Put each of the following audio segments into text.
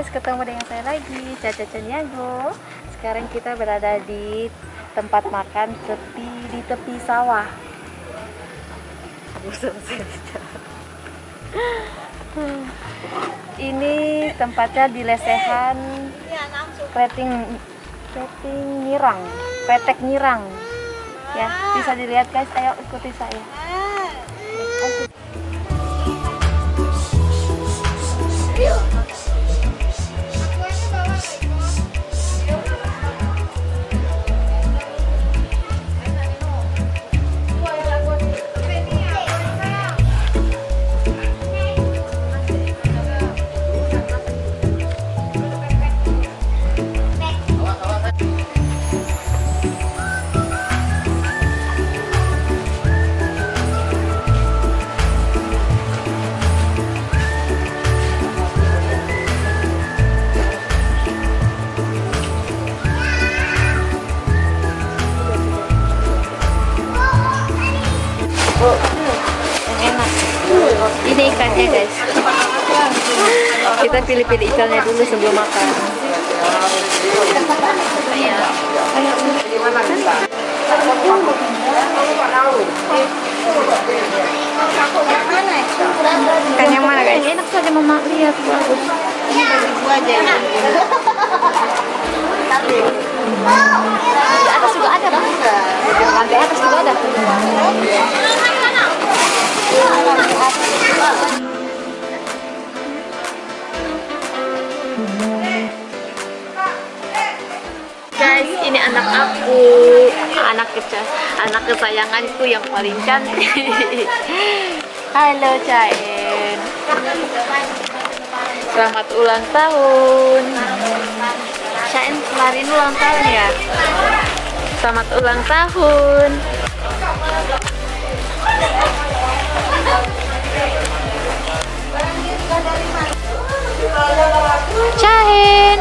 ketemu dengan saya lagi, Caca Caniago. Sekarang kita berada di tempat makan di tepi sawah. Ini tempatnya di lesehan Kretek Nyirang. Ya, bisa dilihat guys, ayo ikuti saya. Ini ikannya guys, kita pilih-pilih ikannya dulu sebelum makan. Ikan yang mana guys? Enak saja mama lihat, bagus. Ini bagi gua aja. Di atas juga ada bang. Di atas juga ada. Guys, ini anak aku, anak kesayanganku yang paling cantik. Halo Cain, selamat ulang tahun. Cain kemarin ulang tahun ya. Selamat ulang tahun. Cain.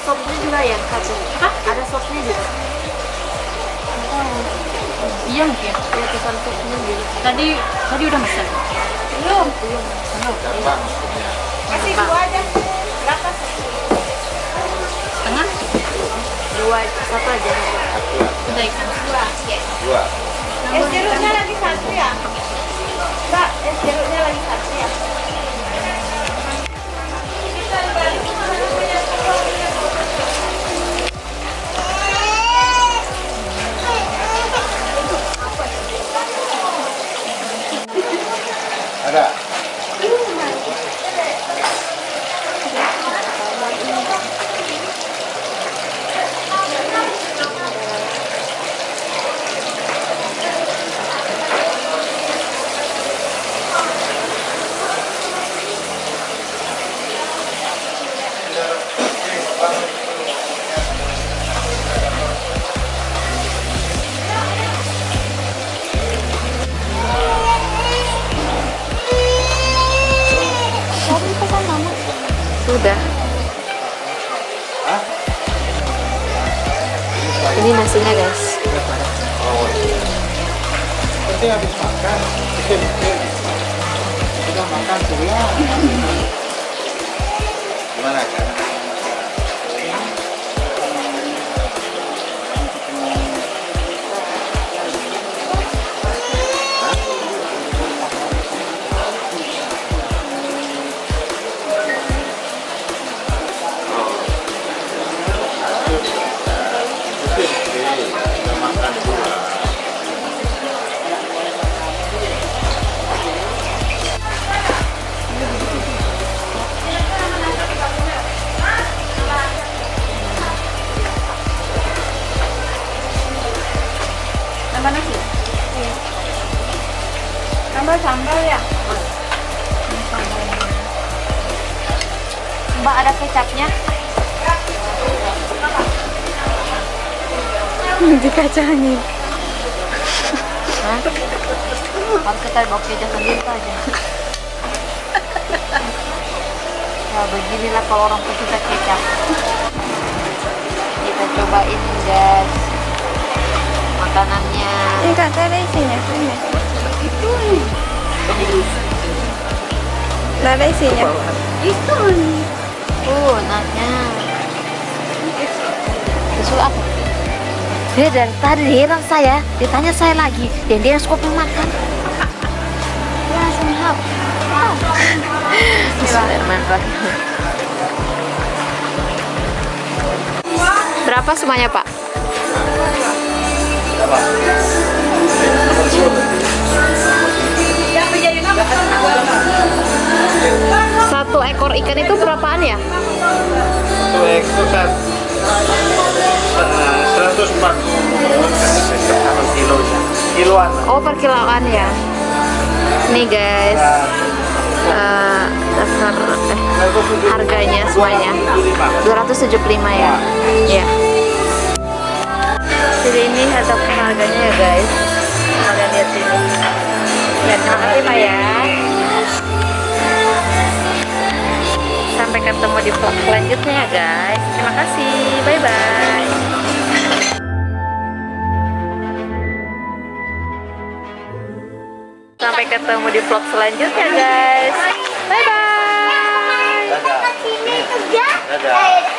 Sopnya juga ya, satu. Ada sopnya juga. Iya mungkin. Ya pesan sopnya gitu. Tadi udah pesan. Belum. Kasih dua aja. Berapa? Setengah? Dua, satu aja. Udah ikan. Dua. Es jeruknya lagi satu ya. Mbak, es jeruknya lagi satu ya. Ada. Sudah. Ini nasinya guys. Seperti habis makan. Sudah makan pulang. Gimana kan? Sambal ya. Mbak, ada kecapnya? Dikacangin. Hah? Kalau kita bawa kecap sendiri aja. Ya beginilah kalau orang pecinta kecap. Kita cobain guys makanannya. Ini kata ada isinya. Ini. Nggak ada isinya. Itu. Naknya. Susu apa? Dia dari tadi heran saya, ditanya saya lagi, dan dia suka makan. Langsung hap. Bismillahirrahmanirrahim. Berapa semuanya, Pak? Satu ekor ikan itu berapaan ya? Satu ekor kan 140 kiloan. Oh, per kiloan ya. Nih guys, dasar harganya semuanya 275 ya. Ya. Jadi ini harganya ya guys. Kalian lihat sini. Ya, terima kasih Pak ya. Sampai ketemu di vlog selanjutnya ya guys. Terima kasih. Bye bye. Sampai ketemu di vlog selanjutnya guys. Bye bye. Dadah.